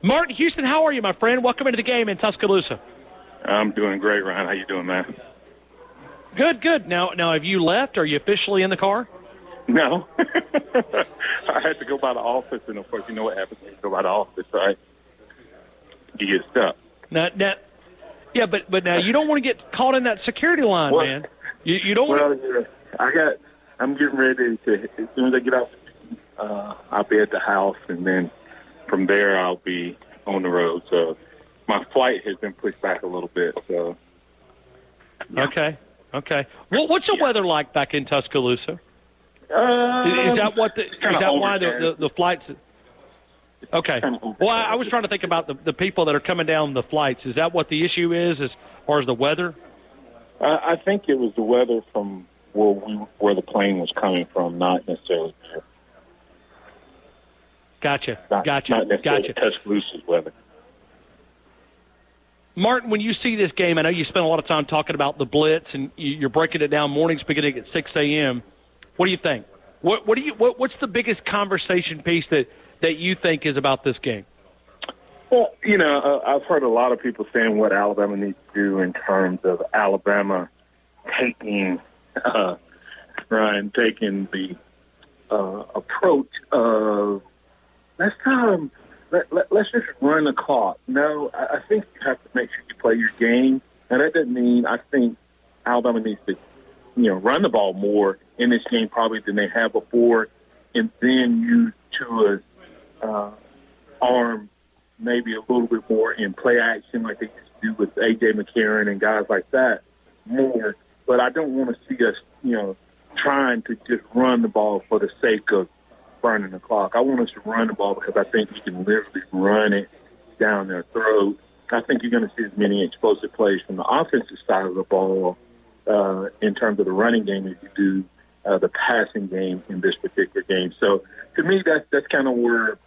Martin Houston, how are you, my friend? Welcome into the game in Tuscaloosa. I'm doing great, Ryan. How you doing, man? Good, good. Now, have you left? Are you officially in the car? No. I had to go by the office, and, of course, you know what happens when you go by the office, right? You get stuck. Yeah, but now you don't want to get caught in that security line, man. You don't want to... I'm getting ready to, as soon as I get off, I'll be at the house, and then from there I'll be on the road. So my flight has been pushed back a little bit. So yeah. Okay. Well, what's the weather like back in Tuscaloosa? Is that why the flights? Okay. Well, I was trying to think about the people that are coming down the flights. Is that what the issue is as far as the weather? I think it was the weather from where the plane was coming from, not necessarily there. Gotcha. Not necessarily Tuscaloosa's weather. Martin, when you see this game, I know you spent a lot of time talking about the Blitz, and you're breaking it down mornings beginning at 6 a.m. What do you think? What's the biggest conversation piece that you think is about this game? Well, I've heard a lot of people saying what Alabama needs to do in terms of Alabama taking the approach of let's just run the clock. No, I think you have to make sure you play your game. Now, that doesn't mean I think Alabama needs to, run the ball more in this game probably than they have before, and then use Tua's arm maybe a little bit more in play action like they used to do with A.J. McCarron and guys like that more. But I don't want to see us, trying to just run the ball for the sake of burning the clock. I want us to run the ball because I think we can literally run it down their throat. I think you're going to see as many explosive plays from the offensive side of the ball in terms of the running game as you do the passing game in this particular game. So to me, that's kind of where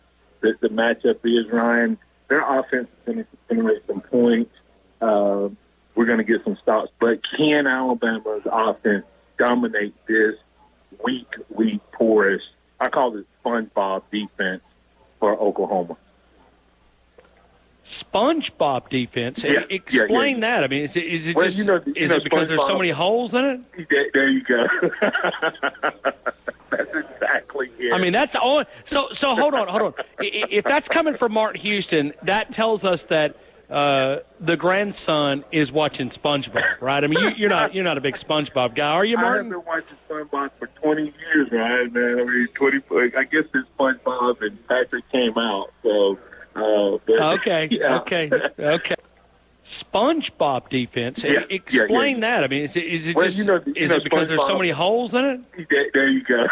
the matchup is, Ryan. Their offense is going to generate some points. We're going to get some stops. But can Alabama's offense dominate this weak, porous, I call it SpongeBob defense for Oklahoma? SpongeBob defense? Explain that. I mean, is it because there's so many holes in it? There you go. That's exactly it. I mean, that's all. So hold on. If that's coming from Martin Houston, that tells us that the grandson is watching SpongeBob, right? I mean, you're not a big SpongeBob guy, are you, Martin? I have been watching SpongeBob for 20 years, right, man? I mean, 20. I guess since SpongeBob and Patrick came out, so. Okay. SpongeBob defense. Explain that. I mean, is it because there's so many holes in it? There you go.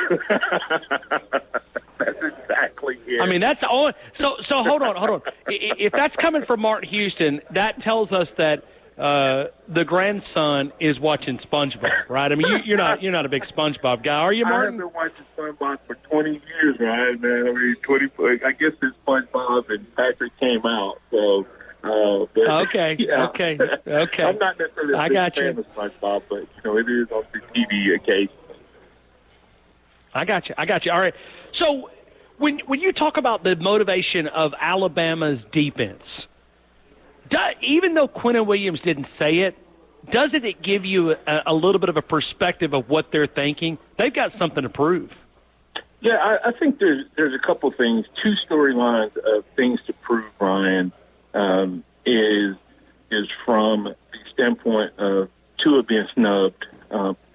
That's exactly it. I mean, that's all. So hold on. If that's coming from Martin Houston, that tells us that the grandson is watching SpongeBob, right? I mean, you're not a big SpongeBob guy, are you, Martin? I have been watching SpongeBob for 20 years, right, man? I mean, 20. I guess since SpongeBob and Patrick came out, so. Okay. I'm not necessarily a big fan of SpongeBob, but it is on the TV occasionally. I got you. All right. So when you talk about the motivation of Alabama's defense, even though Quentin Williams didn't say it, doesn't it give you a little bit of a perspective of what they're thinking? They've got something to prove. Yeah, I think there's a couple things, two storylines of things to prove, Ryan. Is from the standpoint of Tua being snubbed,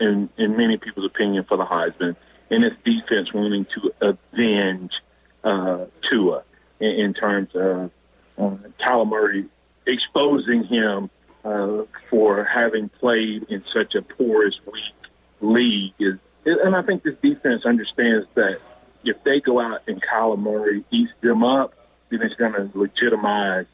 in many people's opinion, for the Heisman, and his defense wanting to avenge Tua in terms of Kyler Murray exposing him for having played in such a porous, weak league. And I think this defense understands that if they go out and Kyler Murray eats them up, then it's going to legitimize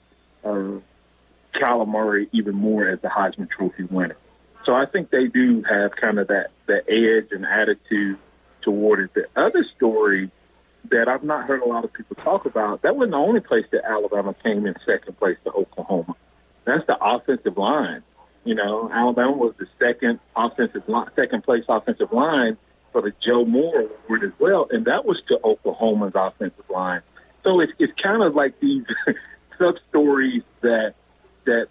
Kyler Murray even more as the Heisman Trophy winner. So I think they do have kind of that edge and attitude toward it. The other story that I've not heard a lot of people talk about, that wasn't the only place that Alabama came in second place to Oklahoma. That's the offensive line. Alabama was the second place offensive line for the Joe Moore Award as well, and that was to Oklahoma's offensive line. So it's kind of like these sub-stories that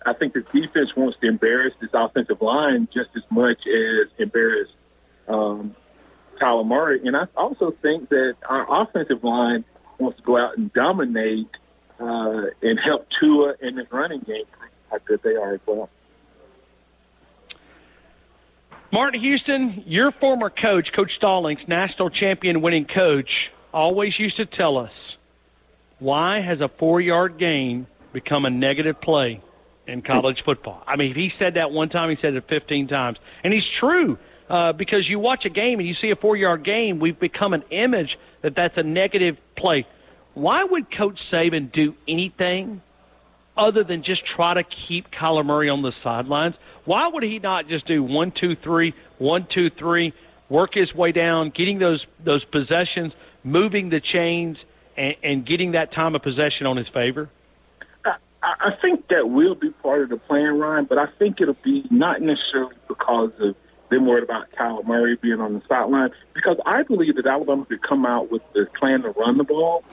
I think the defense wants to embarrass this offensive line just as much as embarrass Kyler Murray. And I also think that our offensive line wants to go out and dominate and help Tua in this running game prove how good they are as well. Martin Houston, your former coach, Coach Stallings, national champion winning coach, always used to tell us, why has a 4-yard gain become a negative play in college football? I mean, he said that one time, he said it 15 times. And he's true, because you watch a game and you see a 4-yard gain, we've become an image that that's a negative play. Why would Coach Saban do anything other than just try to keep Kyler Murray on the sidelines? Why would he not just do 1, 2, 3, 1, 2, 3, work his way down, getting those possessions, moving the chains, and getting that time of possession on his favor? I think that will be part of the plan, Ryan, but I think it'll be not necessarily because of them worried about Kyler Murray being on the sideline, because I believe that Alabama could come out with the plan to run the ball,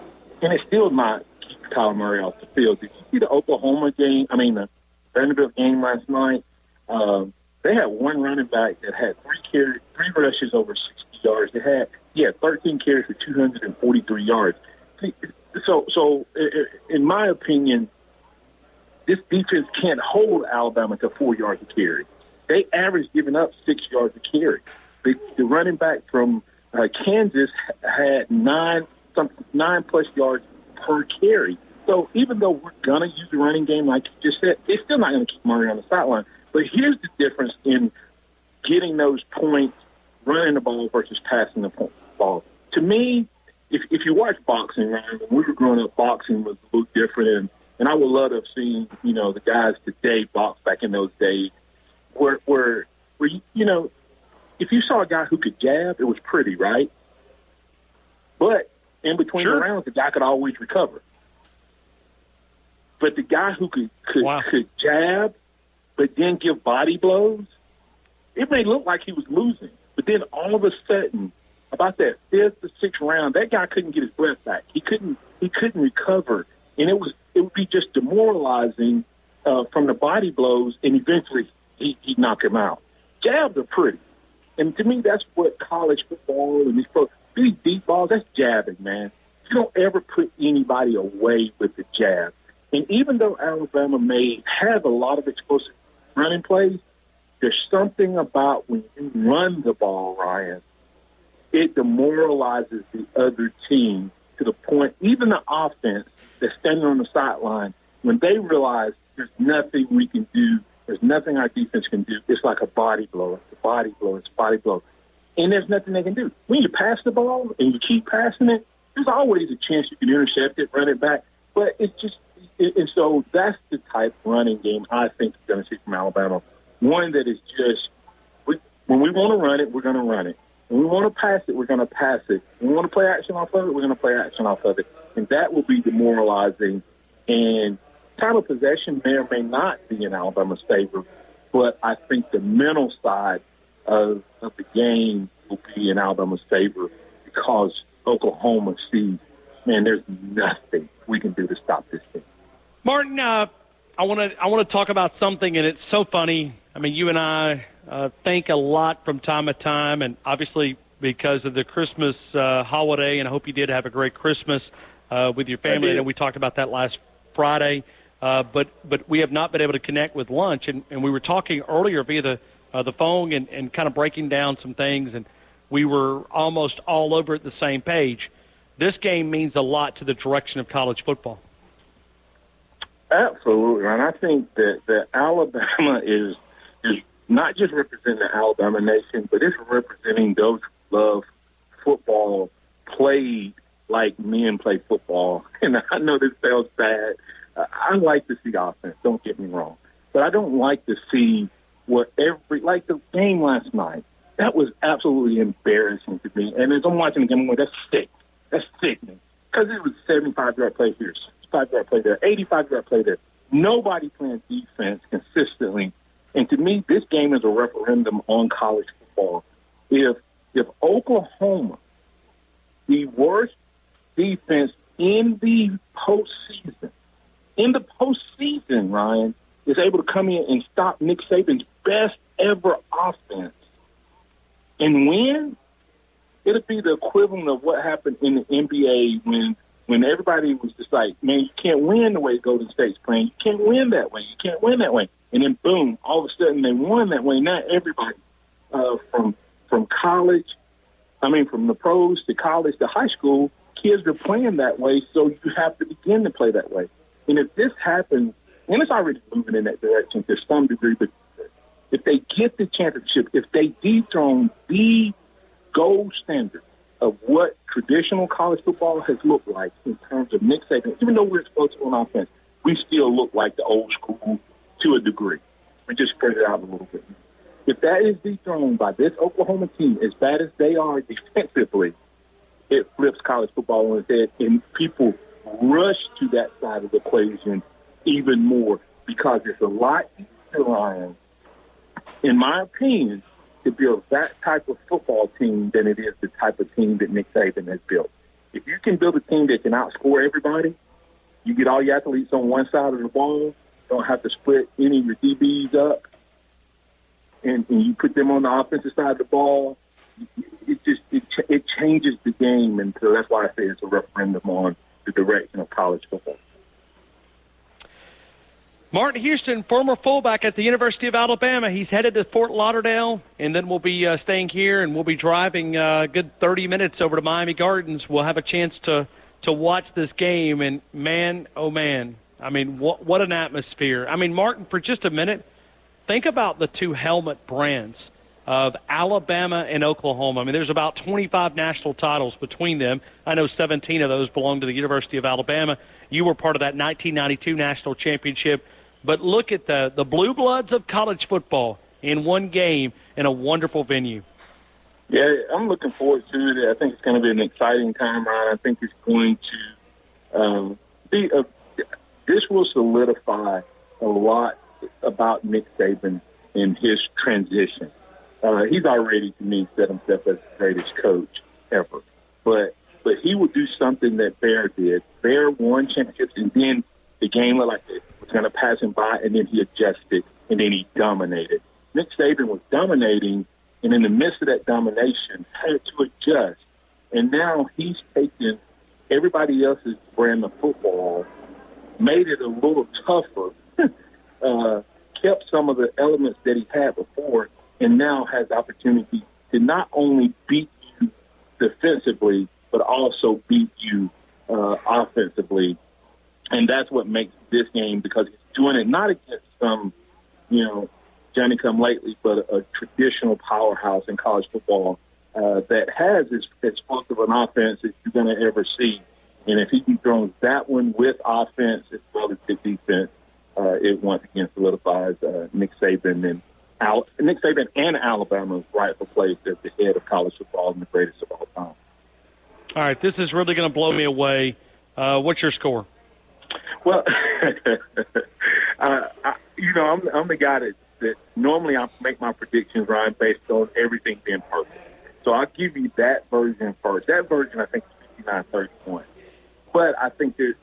and it's still not keep Kyler Murray off the field. Did you see the the Vanderbilt game last night? They had one running back that had 3 rushes over 60 yards. He had 13 carries for 243 yards. So in my opinion, this defense can't hold Alabama to 4 yards a carry. They average giving up 6 yards a carry. The running back from Kansas had 9+ yards per carry. So even though we're going to use the running game, like you just said, it's still not going to keep Murray on the sideline. But here's the difference in getting those points, running the ball versus passing the ball. To me, if you watch boxing, Ryan, when we were growing up, boxing was a little different. And I would love to have seen, the guys today box back in those days where if you saw a guy who could jab, it was pretty, right? But in between the rounds, the guy could always recover. But the guy who could jab but then give body blows, it may look like he was losing. But then all of a sudden, about that 5th or 6th round, that guy couldn't get his breath back. He couldn't recover. And it would be just demoralizing from the body blows, and eventually he'd knock him out. Jabs are pretty. And to me, that's what college football and these deep balls, that's jabbing, man. You don't ever put anybody away with the jab. And even though Alabama may have a lot of explosive running plays, there's something about when you run the ball, Ryan, it demoralizes the other team to the point, even the offense that's standing on the sideline, when they realize there's nothing we can do, there's nothing our defense can do, it's like a body blow. It's a body blow. It's a body blow. And there's nothing they can do. When you pass the ball and you keep passing it, there's always a chance you can intercept it, run it back. But it's just and so that's the type of running game I think you're going to see from Alabama. One that is just, when we want to run it, we're going to run it. When we want to pass it, we're going to pass it. When we want to play action off of it, we're going to play action off of it. And that will be demoralizing. And time of possession may or may not be in Alabama's favor, but I think the mental side of the game will be in Alabama's favor because Oklahoma sees, man, there's nothing we can do to stop this thing. Martin, I want to talk about something, and it's so funny. I mean, you and I think a lot from time to time, and obviously because of the Christmas holiday, and I hope you did have a great Christmas with your family. I know we talked about that last Friday, but we have not been able to connect with lunch, and we were talking earlier via the phone and kind of breaking down some things, and we were almost all over at the same page. This game means a lot to the direction of college football. Absolutely, and I think that Alabama is not just representing the Alabama nation, but it's representing those who love football played like men play football. And I know this sounds bad. I like to see offense, don't get me wrong. But I don't like to see like the game last night, that was absolutely embarrassing to me. And as I'm watching the game, I'm like, that's sick. That's sickening. Because it was 75-yard play here, 65-yard play there, 85-yard play there. Nobody playing defense consistently. And to me, this game is a referendum on college football. If Oklahoma, the worst defense in the postseason, in the postseason, Ryan, is able to come in and stop Nick Saban's best ever offense and win, it'll be the equivalent of what happened in the NBA when everybody was just like, man, you can't win the way Golden State's playing. You can't win that way. You can't win that way. And then, boom, all of a sudden they won that way. Not everybody from college, from the pros to college to high school, kids are playing that way, so you have to begin to play that way. And if this happens, and it's already moving in that direction to some degree, but if they get the championship, if they dethrone the gold standard of what traditional college football has looked like in terms of Nick Saban, even though we're exposed on offense, we still look like the old school to a degree. We just spread it out a little bit. If that is dethroned by this Oklahoma team, as bad as they are defensively, it flips college football on its head, and people rush to that side of the equation even more because it's a lot easier, Ryan, in my opinion, to build that type of football team than it is the type of team that Nick Saban has built. If you can build a team that can outscore everybody, you get all your athletes on one side of the ball, don't have to split any of your DBs up, and you put them on the offensive side of the ball, it changes the game, and so that's why I say it's a referendum on the direction of college football. Martin Houston, former fullback at the University of Alabama. He's headed to Fort Lauderdale, and then we'll be staying here, and we'll be driving a good 30 minutes over to Miami Gardens. We'll have a chance to watch this game, and man, oh man, what an atmosphere. Martin, for just a minute, think about the two helmet brands of Alabama and Oklahoma. There's about 25 national titles between them. I know 17 of those belong to the University of Alabama. You were part of that 1992 national championship. But look at the blue bloods of college football in one game in a wonderful venue. Yeah, I'm looking forward to it. I think it's going to be an exciting time, Ryan. I think it's going to this will solidify a lot about Nick Saban and his transition. He's already, to me, set himself as the greatest coach ever. But he will do something that Bear did. Bear won championships, and then the game looked like it was going to pass him by, and then he adjusted, and then he dominated. Nick Saban was dominating, and in the midst of that domination, had to adjust. And now he's taken everybody else's brand of football, made it a little tougher, kept some of the elements that he had before, and now has the opportunity to not only beat you defensively, but also beat you offensively. And that's what makes this game, because he's doing it not against some, Johnny-come-lately, but a traditional powerhouse in college football that has as explosive an offense as you're going to ever see. And if he throws that one with offense as well as his defense, it once again solidifies Nick Saban and Alabama's rightful place as the head of college football and the greatest of all time. All right, this is really going to blow me away. What's your score? Well, I'm the guy that normally I make my predictions, Ryan, based on everything being perfect. So I'll give you that version first. That version, I think, is 59-31. But I think there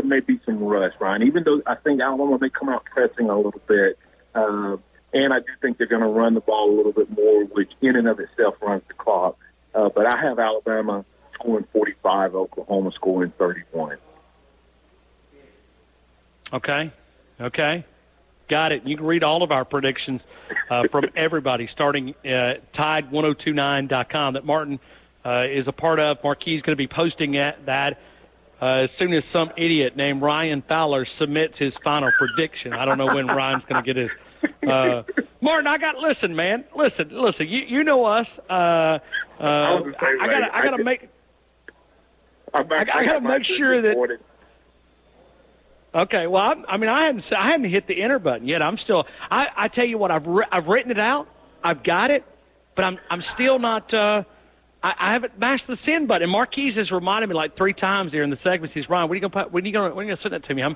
may be some rush, Ryan, even though I think Alabama may come out pressing a little bit. And I do think they're going to run the ball a little bit more, which in and of itself runs the clock. But I have Alabama scoring 45, Oklahoma scoring 31. Okay. Got it. You can read all of our predictions from everybody, starting Tide1029.com that Martin is a part of. Marquis going to be posting that as soon as some idiot named Ryan Fowler submits his final prediction. I don't know when Ryan's going to get his. Martin, listen, man. Listen. You know us. I gotta make sure that. Okay, well, I hadn't hit the enter button yet. I'm still. I tell you what, I've written it out. I've got it, but I'm still not. I haven't mashed the send button. And Marquise has reminded me like 3 times here in the segment. He's Ryan, when are you gonna send that to me? I'm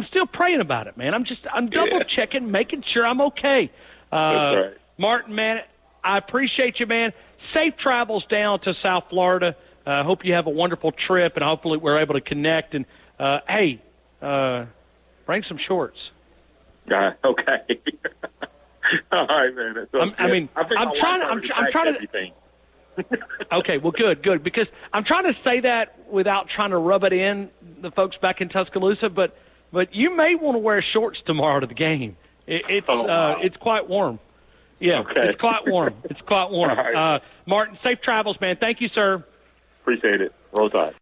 still praying about it, man. I'm double checking, making sure I'm okay. That's right. Martin, man, I appreciate you, man. Safe travels down to South Florida. Hope you have a wonderful trip, and hopefully we're able to connect. And hey. Bring some shorts. Okay. All right, man. I'm trying to. Okay, well, good, because I'm trying to say that without trying to rub it in the folks back in Tuscaloosa, but you may want to wear shorts tomorrow to the game. It's quite warm. Yeah, okay. It's quite warm. It's quite warm. Right. Martin, safe travels, man. Thank you, sir. Appreciate it. Roll Tide.